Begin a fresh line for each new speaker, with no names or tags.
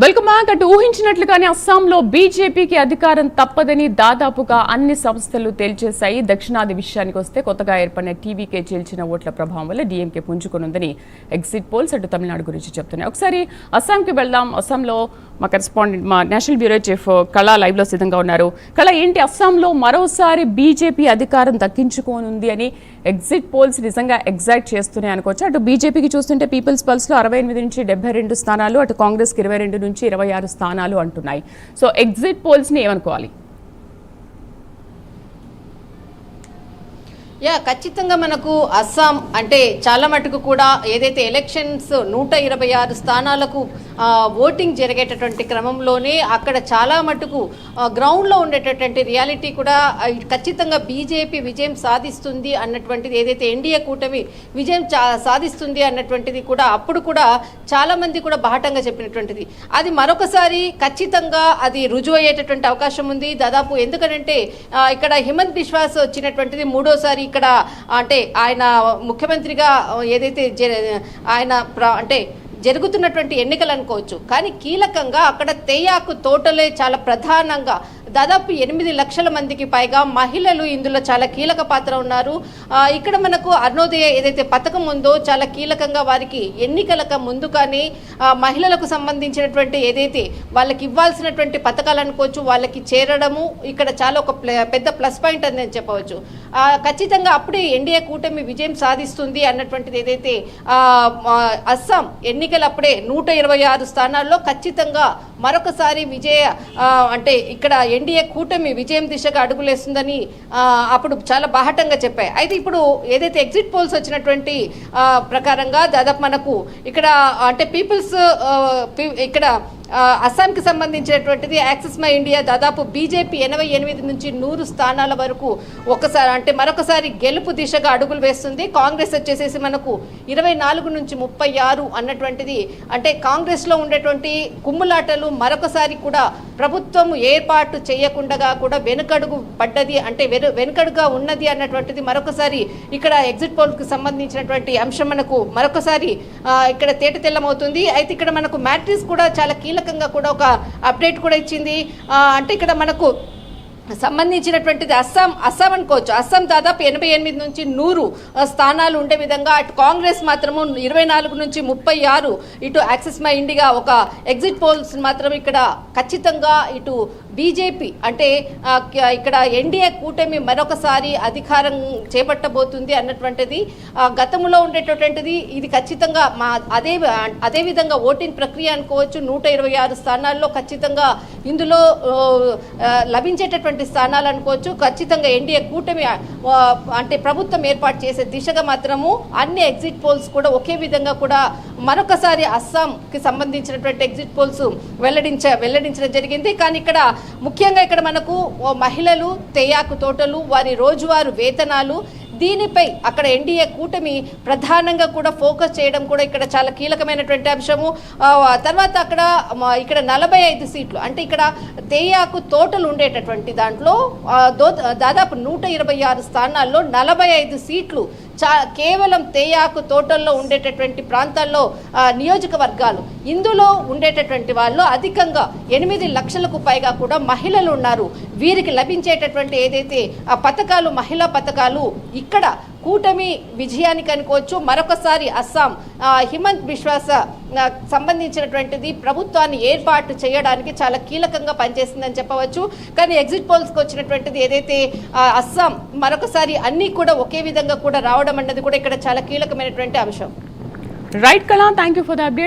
Welcome back. అటు ఊహించినట్లుగానే అస్సాంలో బీజేపీకి అధికారం తప్పదని దాదాపుగా అన్ని సంస్థలు తేల్చేశాయి. దక్షిణాది విషయానికి వస్తే కొత్తగా ఏర్పడిన టీవీకే చీల్చిన ఓట్ల ప్రభావం వల్ల డీఎంకే పుంజుకొనుందని ఎగ్జిట్ పోల్స్ అటు తమిళనాడు గురించి చెప్తున్నాయి. ఒకసారి అస్సాంకి వెళ్దాం. అస్సాంలో మా కరెస్పాండెంట్, మా నేషనల్ బ్యూరో చీఫ్ కళ లైవ్ లో సిద్ధంగా ఉన్నారు. కళ, ఏంటి అస్సాంలో మరోసారి బీజేపీ అధికారం దక్కించుకోనుంది అని ఎగ్జిట్ పోల్స్ నిజంగా ఎగ్జాక్ట్ చేస్తున్నాయి అనుకోవచ్చు. అటు బీజేపీకి చూస్తుంటే పీపుల్స్ పల్స్ లో 68 నుంచి 72 స్థానాలు, అటు కాంగ్రెస్ కి 22 నుంచి 26 స్థానాలు అంటున్నాయి. సో ఎగ్జిట్ పోల్స్ ని ఏమనుకోవాలి?
ఖచ్చితంగా మనకు అస్సాం అంటే చాలా మటుకు కూడా ఏదైతే ఎలక్షన్స్ 126 స్థానాలకు ఓటింగ్ జరిగేటటువంటి క్రమంలోనే అక్కడ చాలా మటుకు గ్రౌండ్లో ఉండేటటువంటి రియాలిటీ కూడా ఖచ్చితంగా బీజేపీ విజయం సాధిస్తుంది అన్నటువంటిది, ఏదైతే ఎన్డీఏ కూటమి విజయం సాధిస్తుంది అన్నటువంటిది కూడా అప్పుడు కూడా చాలామంది కూడా బాహటంగా చెప్పినటువంటిది. అది మరొకసారి ఖచ్చితంగా అది రుజువు అయ్యేటటువంటి అవకాశం ఉంది దాదాపు. ఎందుకంటే ఇక్కడ హిమంత్ బిశ్వాస్ వచ్చినటువంటిది మూడోసారి ఇక్కడ అంటే ఆయన ముఖ్యమంత్రిగా ఏదైతే ఆయన అంటే జరుగుతున్నటువంటి ఎన్నికలు అనుకోవచ్చు. కానీ కీలకంగా అక్కడ తేయాకు తోటలే చాలా ప్రధానంగా దాదాపు 8 లక్షల మందికి పైగా మహిళలు ఇందులో చాలా కీలక పాత్ర ఉన్నారు. ఇక్కడ మనకు అరుణోదయ ఏదైతే పథకం ఉందో చాలా కీలకంగా వారికి ఎన్నికలకు ముందు కానీ మహిళలకు సంబంధించినటువంటి ఏదైతే వాళ్ళకి ఇవ్వాల్సినటువంటి పథకాలు అనుకోవచ్చు వాళ్ళకి చేరడము ఇక్కడ చాలా ఒక పెద్ద ప్లస్ పాయింట్ అని నేను చెప్పవచ్చు. ఖచ్చితంగా అప్పుడే ఎన్డీఏ కూటమి విజయం సాధిస్తుంది అన్నటువంటిది ఏదైతే అస్సాం ఎన్నికలు అప్పుడే 126 స్థానాల్లో ఖచ్చితంగా మరొకసారి విజయ అంటే ఇక్కడ ఎన్డీఏ కూటమి విజయం దిశగా అడుగులేస్తుందని అప్పుడు చాలా బాహటంగా చెప్పాయి. అయితే ఇప్పుడు ఏదైతే ఎగ్జిట్ పోల్స్ వచ్చినటువంటి ప్రకారంగా దాదాపు మనకు ఇక్కడ అంటే పీపుల్స్ ఇక్కడ అస్సాంకి సంబంధించినటువంటిది యాక్సిస్ మై ఇండియా దాదాపు బీజేపీ 88 నుంచి 100 స్థానాల వరకు ఒకసారి అంటే మరొకసారి గెలుపు దిశగా అడుగులు వేస్తుంది. కాంగ్రెస్ వచ్చేసేసి మనకు 24 నుంచి 36 అన్నటువంటిది అంటే కాంగ్రెస్లో ఉండేటువంటి కుమ్ములాటలు మరొకసారి కూడా ప్రభుత్వం ఏర్పాటు చేయకుండా కూడా వెనుకడుగు పడ్డది అంటే వెనుకడుగా ఉన్నది అన్నటువంటిది మరొకసారి ఇక్కడ ఎగ్జిట్ పోల్కి సంబంధించినటువంటి అంశం మనకు మరొకసారి ఇక్కడ తేటతెల్లమవుతుంది. అయితే ఇక్కడ మనకు మ్యాట్రిక్స్ కూడా చాలా కీలకంగా కూడా ఒక అప్డేట్ కూడా ఇచ్చింది. అంటే ఇక్కడ మనకు సంబంధించినటువంటిది అస్సాం అనుకోవచ్చు. అస్సాం దాదాపు 88 నుంచి 100 స్థానాలు ఉండే విధంగా అటు కాంగ్రెస్ మాత్రము 24 నుంచి 36 ఇటు యాక్సిస్ మై ఇండియా ఒక ఎగ్జిట్ పోల్స్ మాత్రం ఇక్కడ ఖచ్చితంగా ఇటు బీజేపీ అంటే ఇక్కడ ఎన్డీఏ కూటమి మరొకసారి అధికారం చేపట్టబోతుంది అన్నటువంటిది గతంలో ఉండేటటువంటిది. ఇది ఖచ్చితంగా అదే విధంగా ఓటింగ్ ప్రక్రియ అనుకోవచ్చు. 126 స్థానాల్లో ఖచ్చితంగా ఇందులో లభించేటటువంటి స్థానాలు అనుకోవచ్చు. ఖచ్చితంగా ఎన్డీఏ కూటమి అంటే ప్రభుత్వం ఏర్పాటు చేసే దిశగా మాత్రము అన్ని ఎగ్జిట్ పోల్స్ కూడా ఒకే విధంగా కూడా మరొకసారి అస్సాంకి సంబంధించినటువంటి ఎగ్జిట్ పోల్స్ వెల్లడించడం జరిగింది. కానీ ఇక్కడ ముఖ్యంగా ఇక్కడ మనకు మహిళలు తేయాకు తోటలు వారి రోజువారు వేతనాలు దీనిపై అక్కడ ఎన్డీఏ కూటమి ప్రధానంగా కూడా ఫోకస్ చేయడం కూడా ఇక్కడ చాలా కీలకమైనటువంటి అంశము. తర్వాత ఇక్కడ 45 సీట్లు అంటే ఇక్కడ తేయాకు తోటలు ఉండేటటువంటి దాంట్లో దాదాపు 126 స్థానాల్లో 45 సీట్లు కేవలం తేయాకు తోటల్లో ఉండేటటువంటి ప్రాంతాల్లో నియోజకవర్గాలు ఇందులో ఉండేటటువంటి వాళ్ళు అధికంగా 8 లక్షలకు పైగా కూడా మహిళలు ఉన్నారు. వీరికి లభించేటటువంటి ఏదైతే పథకాలు మహిళా పథకాలు ఇక్కడ కూటమి విజయానికి అనుకోవచ్చు. మరొకసారి అస్సాం హిమంత్ బిశ్వాస్ సంబంధించినటువంటిది ప్రభుత్వాన్ని ఏర్పాటు చేయడానికి చాలా కీలకంగా పనిచేస్తుందని చెప్పవచ్చు. కానీ ఎగ్జిట్ పోల్స్కి వచ్చినటువంటిది ఏదైతే అస్సాం మరొకసారి అన్నీ కూడా ఒకే విధంగా కూడా రావడం అన్నది కూడా ఇక్కడ చాలా కీలకమైనటువంటి అంశం.
రైట్ కళ, thank you for the update.